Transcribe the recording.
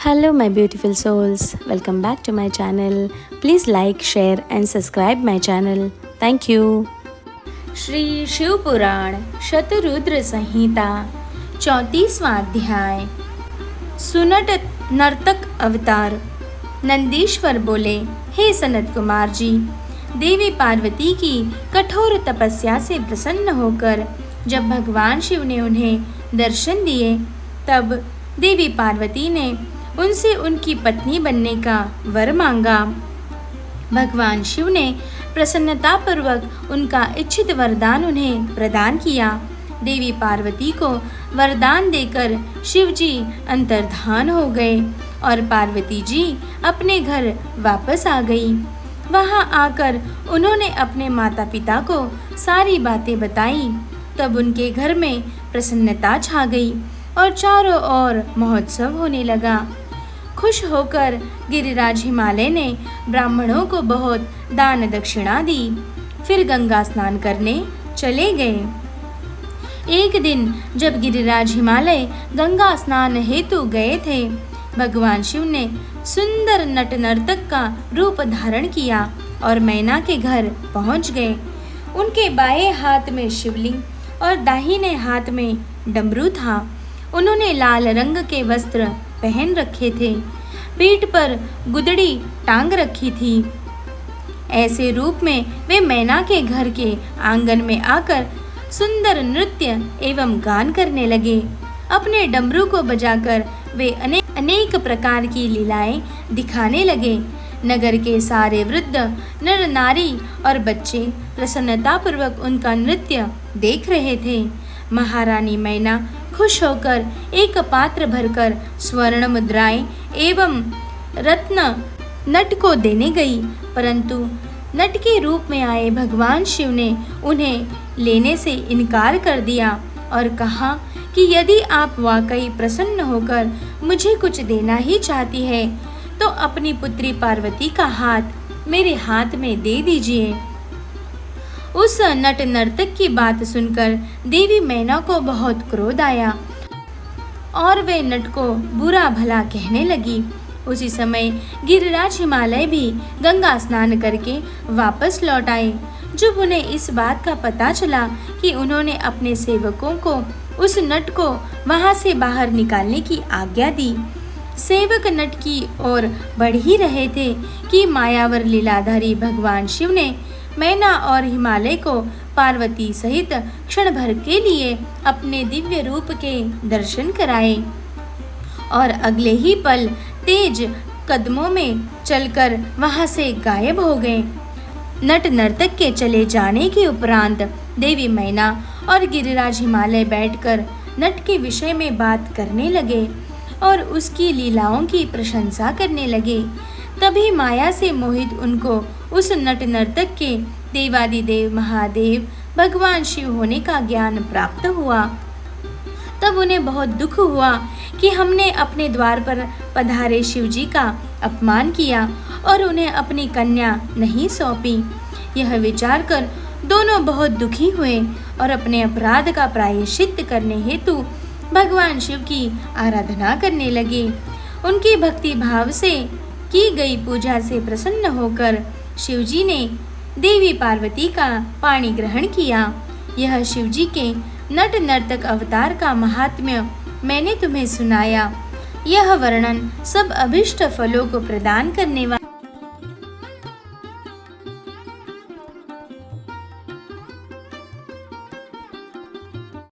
Hello, my beautiful souls. Welcome back to my channel. Please like, share, and subscribe my channel. Thank you. Shri Shiv पुराण शतरुद्र संहिता 34वां अध्याय। सुनट नर्तक अवतार। नंदीश्वर बोले, हे सनत कुमार जी, देवी पार्वती की कठोर तपस्या से प्रसन्न होकर जब भगवान शिव ने उन्हें दर्शन दिए, तब देवी पार्वती ने उनसे उनकी पत्नी बनने का वर मांगा। भगवान शिव ने प्रसन्नतापूर्वक उनका इच्छित वरदान उन्हें प्रदान किया। देवी पार्वती को वरदान देकर शिव जी अंतर्धान हो गए और पार्वती जी अपने घर वापस आ गई। वहां आकर उन्होंने अपने माता पिता को सारी बातें बताई। तब उनके घर में प्रसन्नता छा गई और चारों ओर महोत्सव होने लगा। खुश होकर गिरिराज हिमालय ने ब्राह्मणों को बहुत दान दक्षिणा दी, फिर गंगा स्नान करने चले गए। एक दिन जब गिरिराज हिमालय गंगा स्नान हेतु गए थे, भगवान शिव ने सुंदर नट नर्तक का रूप धारण किया और मैना के घर पहुंच गए। उनके बाएं हाथ में शिवलिंग और दाहिने हाथ में डमरू था। उन्होंने लाल रंग के वस्त्र पहन रखे थे, पीठ पर गुदड़ी टांग रखी थी। ऐसे रूप में वे मैना के घर के आंगन में आकर सुंदर नृत्य एवं गान करने लगे। अपने डमरू को बजाकर वे अनेक प्रकार की लीलाएं दिखाने लगे। नगर के सारे वृद्ध, नर नारी और बच्चे प्रसन्नतापूर्वक उनका नृत्य देख रहे थे। महारानी मैना खुश होकर एक पात्र भरकर स्वर्ण मुद्राएं एवं रत्न नट को देने गई, परंतु नट के रूप में आए भगवान शिव ने उन्हें लेने से इनकार कर दिया और कहा कि यदि आप वाकई प्रसन्न होकर मुझे कुछ देना ही चाहती है तो अपनी पुत्री पार्वती का हाथ मेरे हाथ में दे दीजिए। उस नट नर्तक की बात सुनकर देवी मैना को बहुत क्रोध आया और वे नट को बुरा भला कहने लगी। उसी समय गिरिराज हिमालय भी गंगा स्नान करके वापस लौट आए। जब उन्हें इस बात का पता चला कि उन्होंने अपने सेवकों को उस नट को वहां से बाहर निकालने की आज्ञा दी, सेवक नट की ओर बढ़ ही रहे थे कि मायावर लीलाधारी भगवान शिव ने मैना और हिमालय को पार्वती सहित क्षण भर के लिए अपने दिव्य रूप के दर्शन कराए और अगले ही पल तेज कदमों में चलकर वहां से गायब हो गए। नट नर्तक के चले जाने के उपरांत देवी मैना और गिरिराज हिमालय बैठकर नट के विषय में बात करने लगे और उसकी लीलाओं की प्रशंसा करने लगे। तभी माया से मोहित उनको उस नट नर्तक के देवादिदेव महादेव भगवान शिव होने का ज्ञान प्राप्त हुआ। तब उन्हें बहुत दुख हुआ कि हमने अपने द्वार पर पधारे शिव जी का अपमान किया और उन्हें अपनी कन्या नहीं सौंपी। यह विचार कर दोनों बहुत दुखी हुए और अपने अपराध का प्रायश्चित करने हेतु भगवान शिव की आराधना करने लगे। उनकी भक्ति भाव से की गई पूजा से प्रसन्न होकर शिवजी ने देवी पार्वती का पाणी ग्रहण किया। यह शिवजी के नट नर्तक अवतार का महात्म्य मैंने तुम्हें सुनाया। यह वर्णन सब अभिष्ट फलों को प्रदान करने वाला